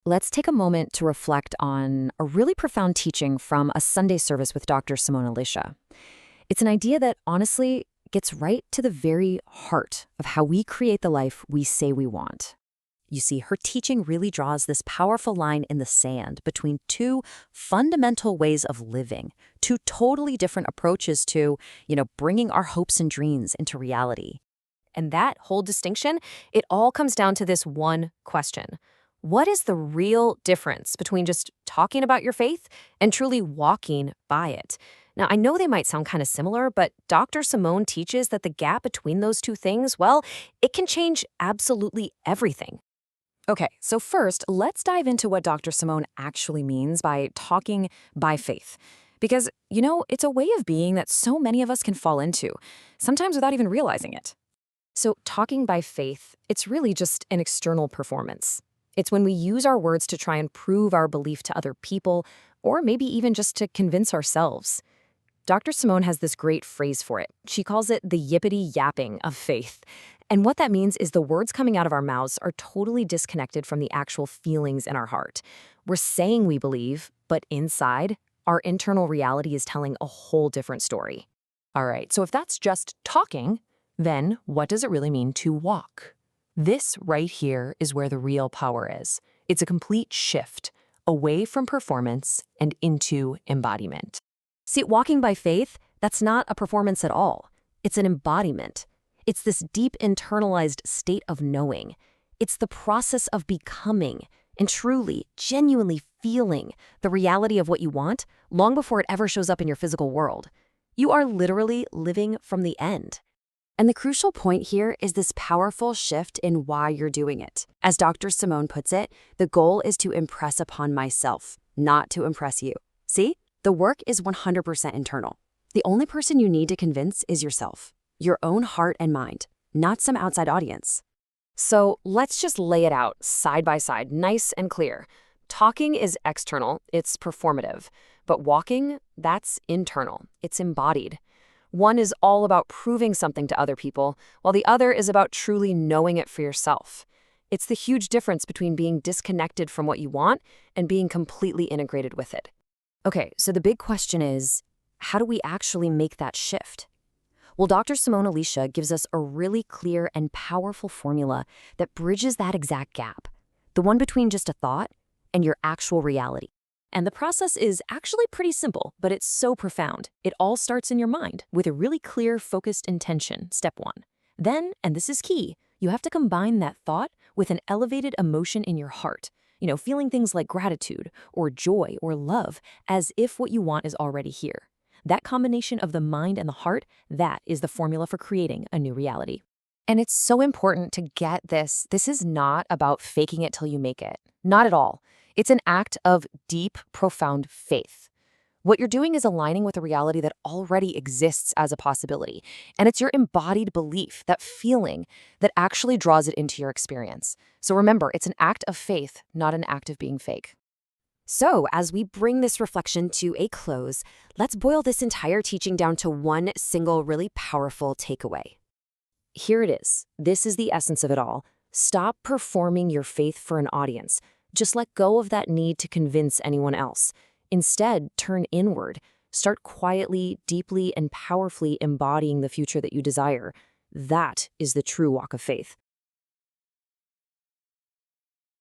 Let's take a moment to reflect on a really profound teaching from a Sunday service with Dr. Simone Alicia. It's an idea that honestly gets right to the very heart of how we create the life we say we want. You see, her teaching really draws this powerful line in the sand between two fundamental ways of living, two totally different approaches to, bringing our hopes and dreams into reality. And that whole distinction, it all comes down to this one question. What is the real difference between just talking about your faith and truly walking by it? Now, I know they might sound kind of similar, but Dr. Simone teaches that the gap between those two things, well, it can change absolutely everything. Okay, so first, let's dive into what Dr. Simone actually means by talking by faith. Because, it's a way of being that so many of us can fall into, sometimes without even realizing it. So talking by faith, it's really just an external performance. It's when we use our words to try and prove our belief to other people, or maybe even just to convince ourselves. Dr. Simone has this great phrase for it. She calls it the yippity-yapping of faith. And what that means is the words coming out of our mouths are totally disconnected from the actual feelings in our heart. We're saying we believe, but inside, our internal reality is telling a whole different story. All right, so if that's just talking, then what does it really mean to walk? This right here is where the real power is. It's a complete shift away from performance and into embodiment. See, walking by faith, that's not a performance at all. It's an embodiment. It's this deep internalized state of knowing. It's the process of becoming and truly, genuinely feeling the reality of what you want long before it ever shows up in your physical world. You are literally living from the end. And the crucial point here is this powerful shift in why you're doing it. As Dr. Simone puts it, the goal is to impress upon myself, not to impress you. See? The work is 100% internal. The only person you need to convince is yourself, your own heart and mind, not some outside audience. So let's just lay it out side by side, nice and clear. Talking is external, it's performative. But walking, that's internal, it's embodied. One is all about proving something to other people, while the other is about truly knowing it for yourself. It's the huge difference between being disconnected from what you want and being completely integrated with it. Okay, so the big question is, how do we actually make that shift? Well, Dr. Simone Alicia gives us a really clear and powerful formula that bridges that exact gap, the one between just a thought and your actual reality. And the process is actually pretty simple, but it's so profound. It all starts in your mind with a really clear, focused intention, step one. Then, and this is key, you have to combine that thought with an elevated emotion in your heart. Feeling things like gratitude or joy or love as if what you want is already here. That combination of the mind and the heart, that is the formula for creating a new reality. And it's so important to get this. This is not about faking it till you make it. Not at all. It's an act of deep, profound faith. What you're doing is aligning with a reality that already exists as a possibility. And it's your embodied belief, that feeling, that actually draws it into your experience. So remember, it's an act of faith, not an act of being fake. So as we bring this reflection to a close, let's boil this entire teaching down to one single, really powerful takeaway. Here it is. This is the essence of it all. Stop performing your faith for an audience. Just let go of that need to convince anyone else. Instead, turn inward. Start quietly, deeply, and powerfully embodying the future that you desire. That is the true walk of faith.